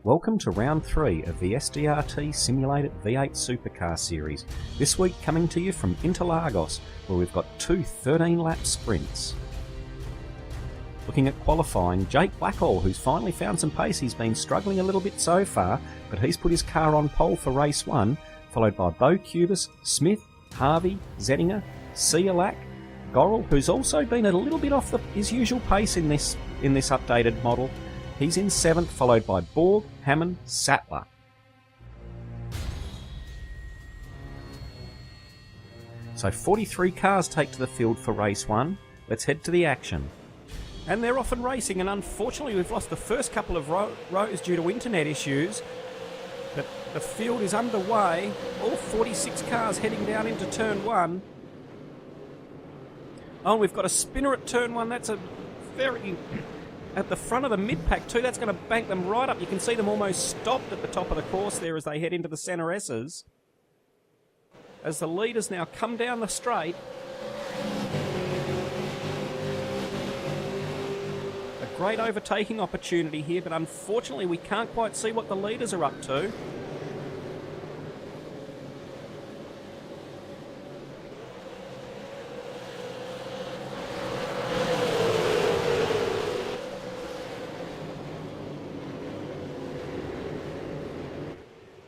Welcome to round 3 of the SDRT Simulated V8 Supercar series, this week coming to you from Interlagos, where we've got two 13-lap sprints. Looking at qualifying, Jake Blackall, who's finally found some pace. He's been struggling a little bit so far, but he's put his car on pole for race 1, followed by Bo Cubis, Smith, Harvey, Zettinger, Sialak, Gorrell, who's also been a little bit off his usual pace in this updated model. He's in 7th, followed by Borg, Hammond, Sattler. So 43 cars take to the field for race 1. Let's head to the action. And they're off and racing, and unfortunately we've lost the first couple of rows due to internet issues. But the field is underway. All 46 cars heading down into turn 1. Oh, and we've got a spinner at turn 1. That's a very... at the front of the mid-pack too. That's going to bank them right up. You can see them almost stopped at the top of the course there as they head into the centre S's. As the leaders now come down the straight. A great overtaking opportunity here, but unfortunately we can't quite see what the leaders are up to.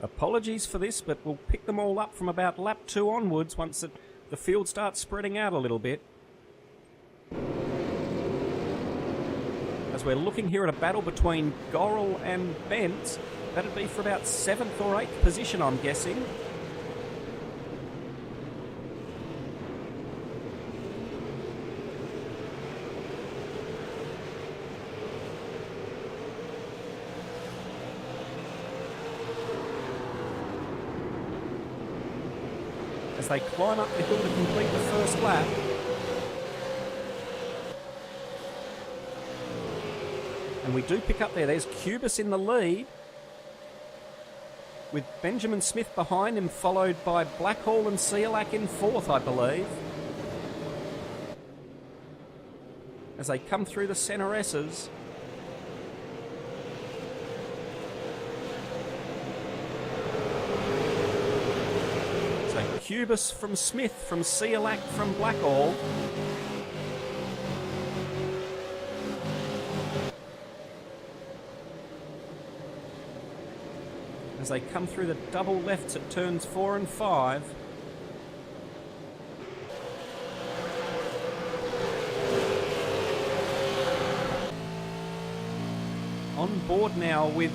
Apologies for this, but we'll pick them all up from about lap 2 onwards once the field starts spreading out a little bit. As we're looking here at a battle between Gorrell and Bentz, that'd be for about 7th or 8th position, I'm guessing. As they climb up the hill to complete the first lap. And we do pick up there. There's Cubis in the lead, with Benjamin Smith behind him, followed by Blackall and Sialak in 4th, I believe. As they come through the centre S's. Cubis from Smith, from Sialak, from Blackall. As they come through the double lefts at turns 4 and 5. On board now with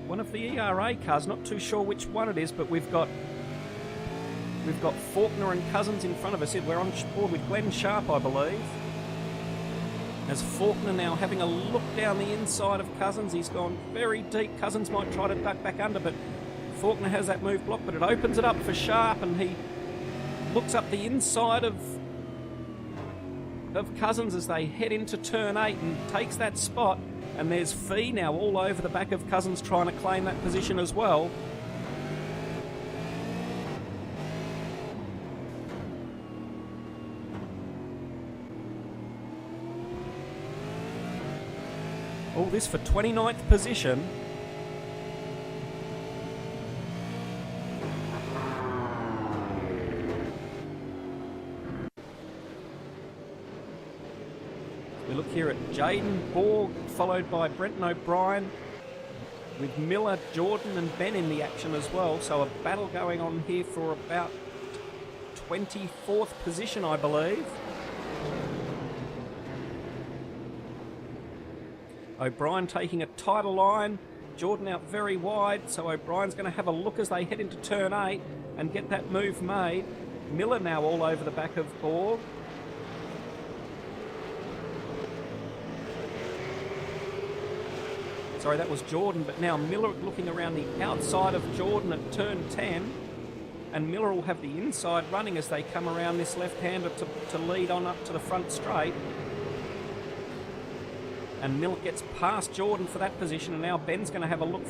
one of the ERA cars, not too sure which one it is, but we've got Faulkner and Cousins in front of us. We're on board with Glenn Sharp, I believe. As Faulkner now having a look down the inside of Cousins. He's gone very deep. Cousins might try to duck back under, but Faulkner has that move blocked, but it opens it up for Sharp, and he looks up the inside of Cousins as they head into turn 8 and takes that spot. And there's Fee now all over the back of Cousins trying to claim that position as well. All this for 29th position. We look here at Jaden Borg, followed by Brenton O'Brien, with Miller, Jordan and Ben in the action as well. So a battle going on here for about 24th position, I believe. O'Brien taking a tighter line, Jordan out very wide, so O'Brien's going to have a look as they head into turn 8 and get that move made. Miller now all over the back of Borg. Sorry, that was Jordan, but now Miller looking around the outside of Jordan at turn 10. And Miller will have the inside running as they come around this left-hander to lead on up to the front straight. And Miller gets past Jordan for that position, and now Ben's going to have a look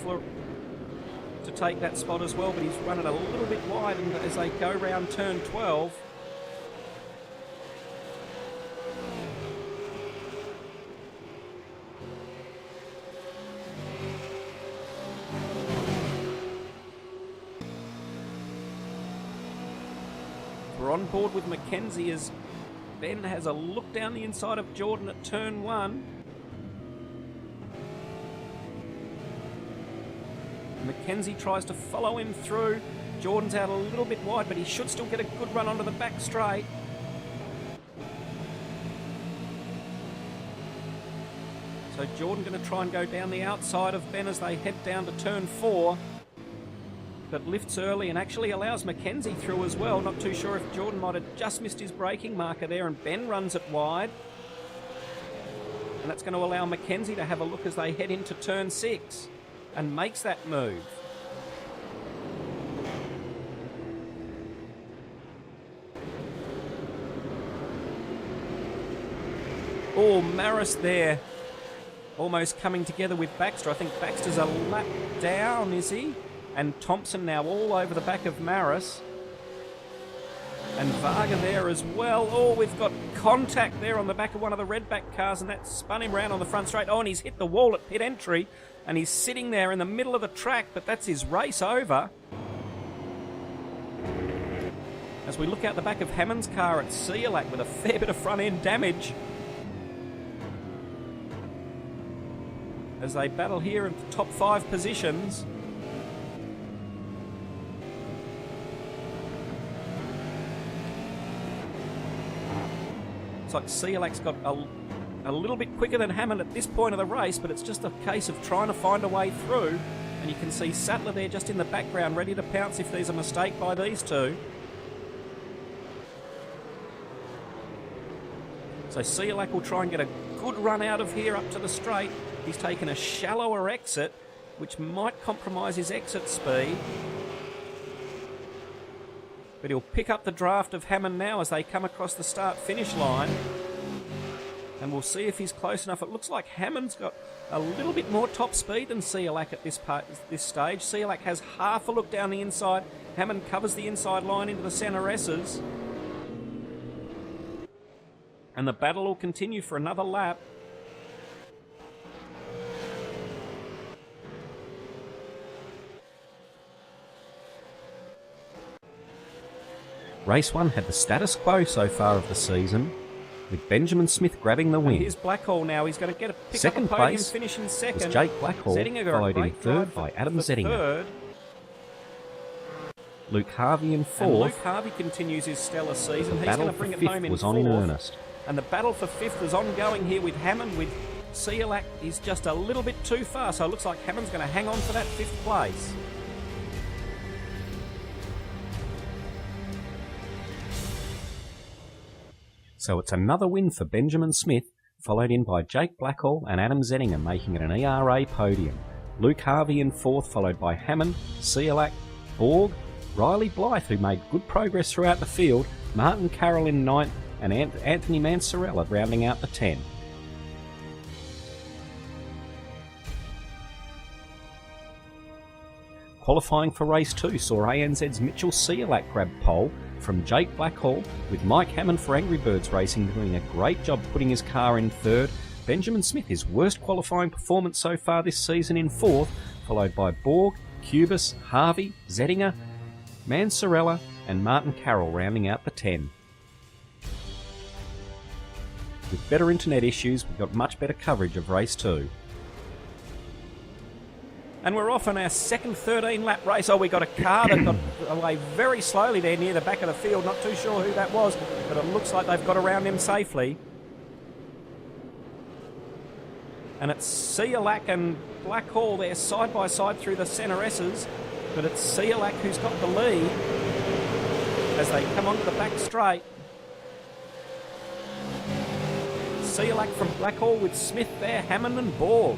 to take that spot as well, but he's run it a little bit wide as they go round turn 12. We're on board with Mackenzie as Ben has a look down the inside of Jordan at turn 1. Mackenzie tries to follow him through. Jordan's out a little bit wide, but he should still get a good run onto the back straight. So Jordan going to try and go down the outside of Ben as they head down to turn 4. But lifts early and actually allows Mackenzie through as well. Not too sure if Jordan might have just missed his braking marker there, and Ben runs it wide. And that's going to allow Mackenzie to have a look as they head into turn 6 and makes that move. Oh, Maris there. Almost coming together with Baxter. I think Baxter's a lap down, is he? And Thompson now all over the back of Maris. And Varga there as well. Oh, we've got contact there on the back of one of the redback cars, and that spun him round on the front straight. Oh, and he's hit the wall at pit entry, and he's sitting there in the middle of the track, but that's his race over. As we look out the back of Hammond's car, it's Ciolac with a fair bit of front end damage. As they battle here in the top 5 positions. It's like Ciolac's got a little bit quicker than Hammond at this point of the race, but it's just a case of trying to find a way through. And you can see Sattler there just in the background, ready to pounce if there's a mistake by these two. So Ciolac will try and get a good run out of here up to the straight. He's taken a shallower exit, which might compromise his exit speed. But he'll pick up the draft of Hammond now as they come across the start-finish line. And we'll see if he's close enough. It looks like Hammond's got a little bit more top speed than Ciolac at this stage. Ciolac has half a look down the inside. Hammond covers the inside line into the centre S's. And the battle will continue for another lap. Race 1 had the status quo so far of the season, with Benjamin Smith grabbing the win. And here's Blackhall now. He's going to get a pick second up a podium place finish in second. was Jake Blackhall, followed in third by Adam Zettinger. Third. Luke Harvey in fourth. And Luke Harvey continues his stellar season. He's going to bring it home in was fourth. on in earnest. And the battle for fifth is ongoing here with Hammond. With Ciolac is just a little bit too far, so it looks like Hammond's going to hang on for that fifth place. So it's another win for Benjamin Smith, followed in by Jake Blackhall and Adam Zettinger, making it an ERA podium. Luke Harvey in fourth, followed by Hammond, Ciolac, Borg, Riley Blythe, who made good progress throughout the field, Martin Carroll in ninth, and Anthony Mansarella rounding out the 10. Qualifying for race 2 saw ANZ's Mitchell Ciolac grab pole from Jake Blackhall, with Mike Hammond for Angry Birds Racing doing a great job putting his car in third. Benjamin Smith, his worst qualifying performance so far this season, in fourth, followed by Borg, Cubis, Harvey, Zettinger, Mansarella and Martin Carroll rounding out the 10. With better internet issues, we got much better coverage of race 2. And we're off on our second 13-lap race. Oh, we got a car that got away very slowly there near the back of the field. Not too sure who that was, but it looks like they've got around him safely. And it's Ciolac and Blackhall there side by side through the centre S's, but it's Ciolac who's got the lead as they come onto the back straight. Ciolac from Blackhall with Smith there, Hammond and Borg.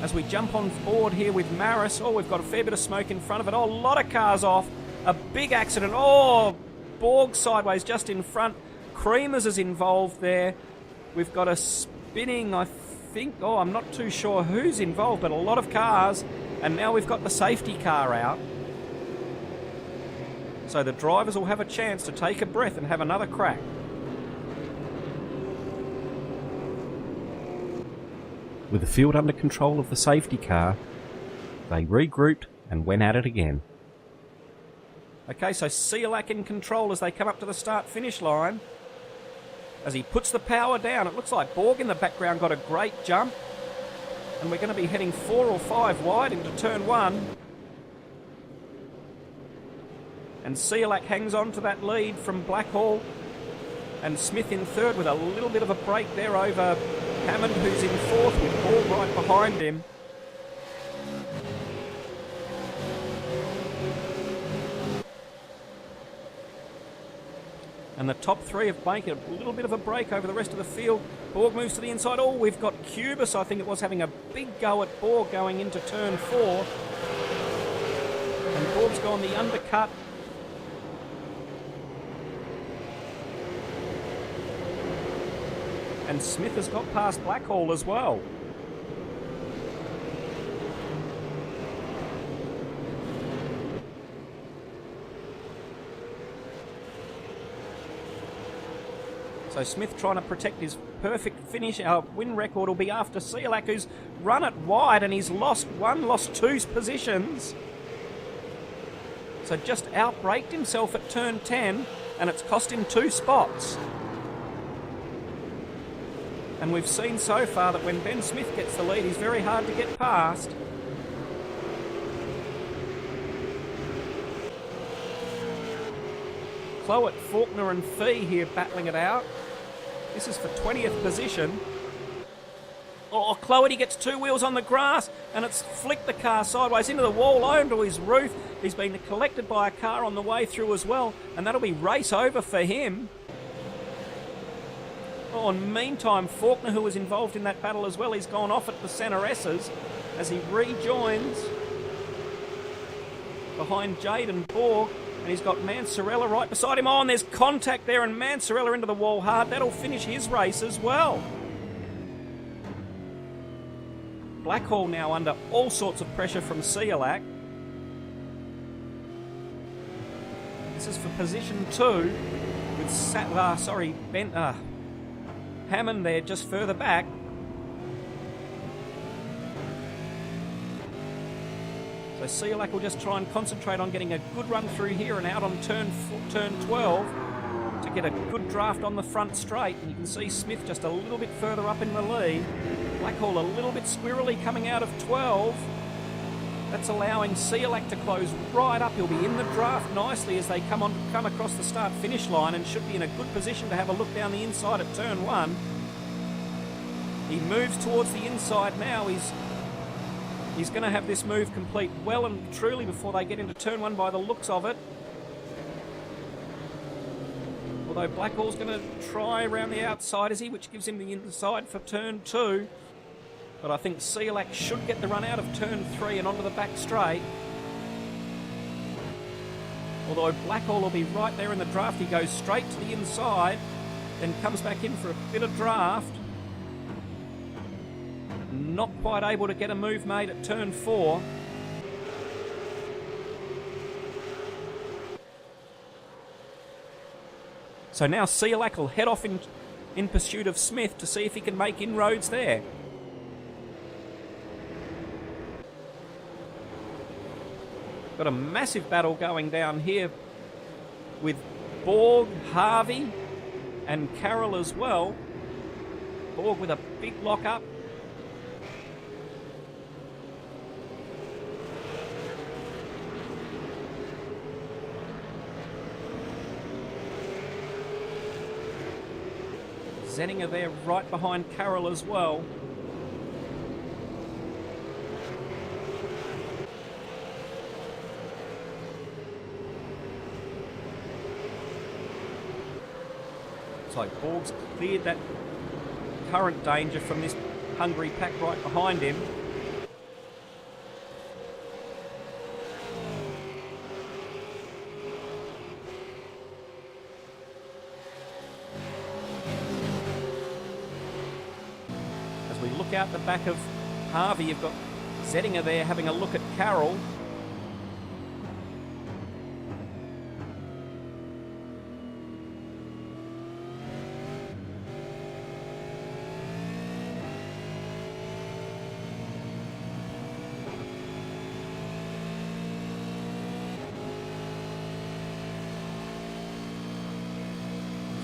As we jump on board here with Maris, oh, we've got a fair bit of smoke in front of it. Oh, a lot of cars off. A big accident. Oh, Borg sideways just in front. Creamers is involved there. We've got a spinning, I think, oh, I'm not too sure who's involved, but a lot of cars. And now we've got the safety car out. So the drivers will have a chance to take a breath and have another crack. With the field under control of the safety car, they regrouped and went at it again. Okay, so Siolak in control as they come up to the start-finish line. As he puts the power down, it looks like Borg in the background got a great jump. And we're going to be heading 4 or 5 wide into turn 1. And Siolak hangs on to that lead from Blackhall. And Smith in third with a little bit of a break there over Hammond, who's in fourth with Borg right behind him. And the top three have made a little bit of a break over the rest of the field. Borg moves to the inside. Oh, we've got Cubis, I think it was, having a big go at Borg going into turn 4. And Borg's gone the undercut. And Smith has got past Blackhall as well. So Smith trying to protect his perfect finish. Our win record will be after Siolak, who's run it wide and he's lost 2 positions. So just outbraked himself at turn 10 and it's cost him 2 spots. And we've seen so far that when Ben Smith gets the lead, he's very hard to get past. Cloet, Faulkner and Fee here battling it out. This is for 20th position. Oh, Cloet, he gets 2 wheels on the grass and it's flicked the car sideways into the wall, onto his roof. He's been collected by a car on the way through as well, and that'll be race over for him. Oh, and meantime, Faulkner, who was involved in that battle as well, he's gone off at the centre S's as he rejoins behind Jade and Borg. And he's got Mansarella right beside him. Oh, and there's contact there, and Mansarella into the wall hard. That'll finish his race as well. Blackhall now under all sorts of pressure from Siolak. This is for position 2 with Hammond there just further back. So Siolak will just try and concentrate on getting a good run through here and out on turn 12 to get a good draft on the front straight. And you can see Smith just a little bit further up in the lead. Blackhall a little bit squirrely coming out of 12. That's allowing Siolak to close right up. He'll be in the draft nicely as they come across the start-finish line and should be in a good position to have a look down the inside at turn 1. He moves towards the inside now. He's going to have this move complete well and truly before they get into turn 1 by the looks of it. Although Blackhall's going to try around the outside, is he? Which gives him the inside for turn 2. But I think Siolak should get the run out of turn 3 and onto the back straight. Although Blackhall will be right there in the draft. He goes straight to the inside, then comes back in for a bit of draft. Not quite able to get a move made at turn 4. So now Siolak will head off in pursuit of Smith to see if he can make inroads there. Got a massive battle going down here with Borg, Harvey and Carroll as well. Borg with a big lock up. Zenninger there right behind Carroll as well. So Borg's cleared that current danger from this hungry pack right behind him. As we look out the back of Harvey, you've got Zettinger there having a look at Carroll.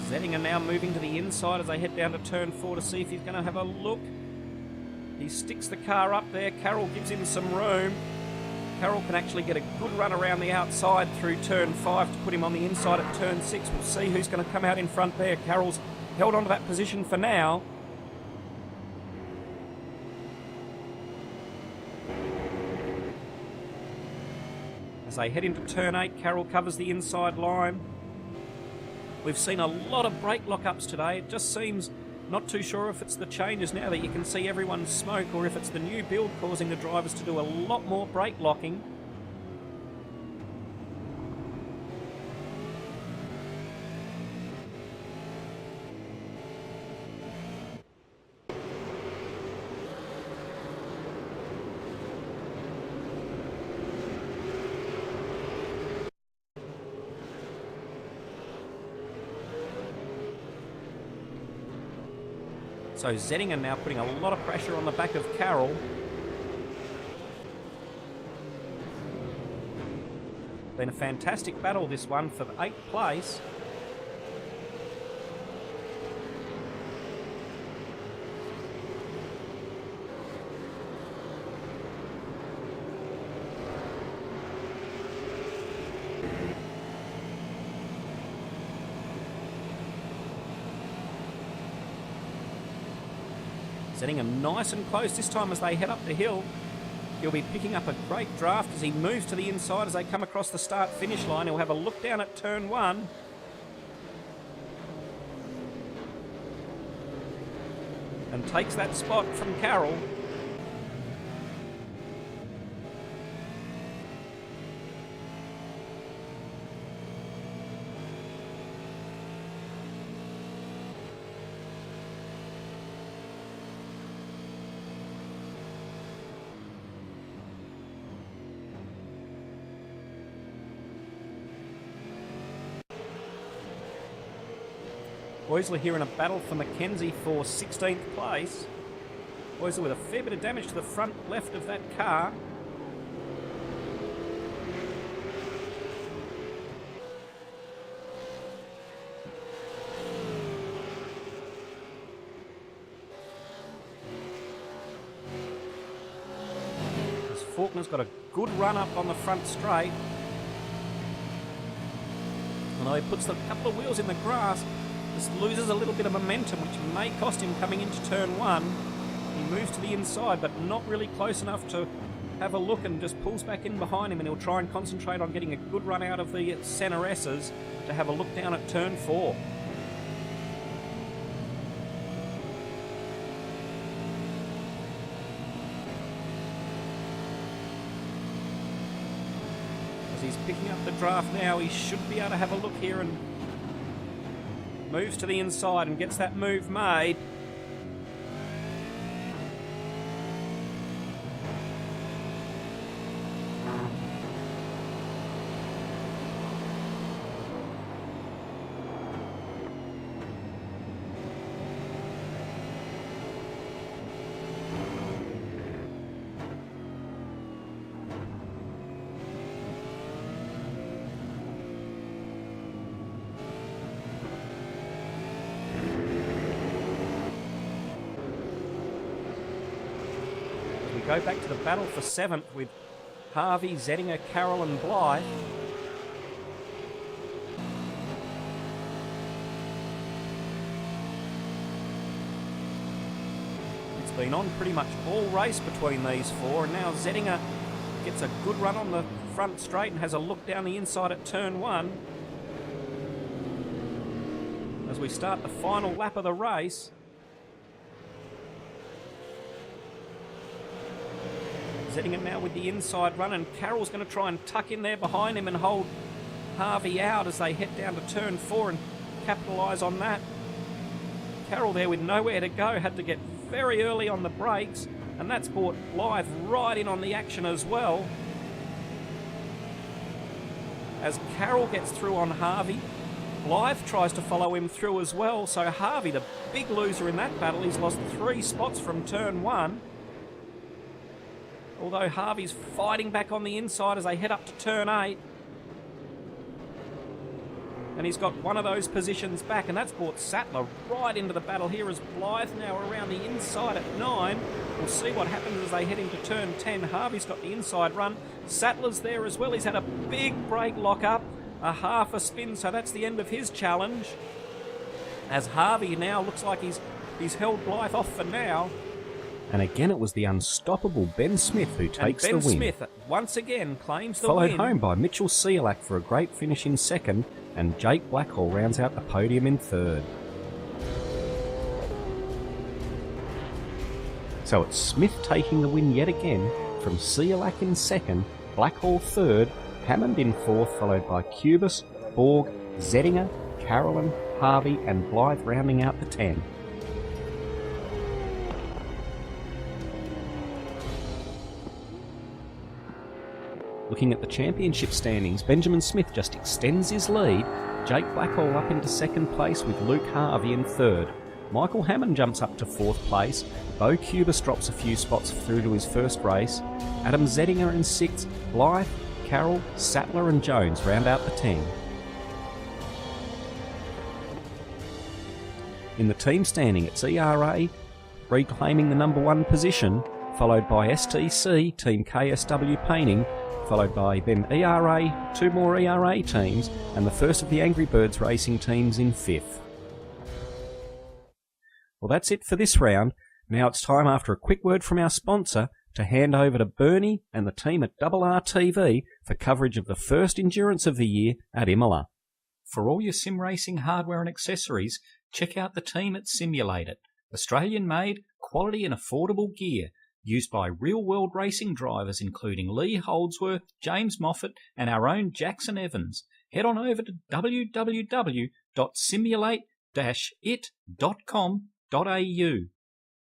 Zettinger now moving to the inside as they head down to turn 4 to see if he's going to have a look. He sticks the car up there. Carroll gives him some room. Carroll can actually get a good run around the outside through turn 5 to put him on the inside at turn 6. We'll see who's going to come out in front there. Carroll's held onto that position for now. As they head into turn 8, Carroll covers the inside line. We've seen a lot of brake lock-ups today. It just seems not too sure if it's the changes now that you can see everyone smoke or if it's the new build causing the drivers to do a lot more brake locking. So Zettinger now putting a lot of pressure on the back of Carroll. Been a fantastic battle this one for 8th place. Setting him nice and close this time as they head up the hill. He'll be picking up a great draft as he moves to the inside as they come across the start-finish line. He'll have a look down at turn 1. And takes that spot from Carroll. Boysley here in a battle for Mackenzie for 16th place. Boysley with a fair bit of damage to the front left of that car. As Faulkner's got a good run up on the front straight. Although he puts a couple of wheels in the grass, just loses a little bit of momentum, which may cost him coming into turn 1. He moves to the inside, but not really close enough to have a look, and just pulls back in behind him, and he'll try and concentrate on getting a good run out of the centre S's to have a look down at turn 4. As he's picking up the draft now, he should be able to have a look here and moves to the inside and gets that move made. Go back to the battle for 7th with Harvey, Zettinger, Carroll and Blythe. It's been on pretty much all race between these four, and now Zettinger gets a good run on the front straight and has a look down the inside at turn 1. As we start the final lap of the race. Zettinger now with the inside run, and Carroll's going to try and tuck in there behind him and hold Harvey out as they head down to turn 4 and capitalise on that. Carroll there with nowhere to go, had to get very early on the brakes, and that's brought Blythe right in on the action as well. As Carroll gets through on Harvey, Blythe tries to follow him through as well, so Harvey, the big loser in that battle, he's lost 3 spots from turn 1. Although Harvey's fighting back on the inside as they head up to turn 8. and he's got one of those positions back, and that's brought Sattler right into the battle here as Blythe now around the inside at 9. We'll see what happens as they head into turn 10. Harvey's got the inside run. Sattler's there as well. He's had a big brake lock up, a half a spin, so that's the end of his challenge. As Harvey now looks like he's held Blythe off for now. And again, it was the unstoppable Ben Smith who takes the win. Ben Smith once again claims the Followed win. home by Mitchell Cialak for a great finish in second, and Jake Blackhall rounds out the podium in third. So it's Smith taking the win yet again, from Cialak in second, Blackhall third, Hammond in fourth, followed by Cubis, Borg, Zedinger, Carolyn, Harvey and Blythe rounding out the 10. Looking at the championship standings, Benjamin Smith just extends his lead. Jake Blackhall up into second place with Luke Harvey in third. Michael Hammond jumps up to fourth place. Bo Cubis drops a few spots through to his first race. Adam Zedinger in sixth. Blythe, Carroll, Sattler and Jones round out the 10. In the team standing, it's ERA reclaiming the number 1 position, followed by STC, Team KSW Painting, followed by then ERA, 2 more ERA teams, and the first of the Angry Birds racing teams in 5th. Well, that's it for this round. Now it's time, after a quick word from our sponsor, to hand over to Bernie and the team at RTV for coverage of the first endurance of the year at Imola. For all your sim racing hardware and accessories, check out the team at Simulate It. Australian-made, quality and affordable gear, used by real-world racing drivers including Lee Holdsworth, James Moffat and our own Jackson Evans. Head on over to www.simulate-it.com.au.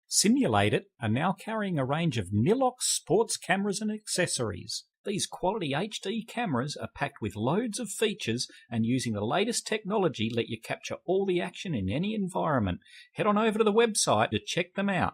Simulate It are now carrying a range of Nilox sports cameras and accessories. These quality HD cameras are packed with loads of features and using the latest technology let you capture all the action in any environment. Head on over to the website to check them out.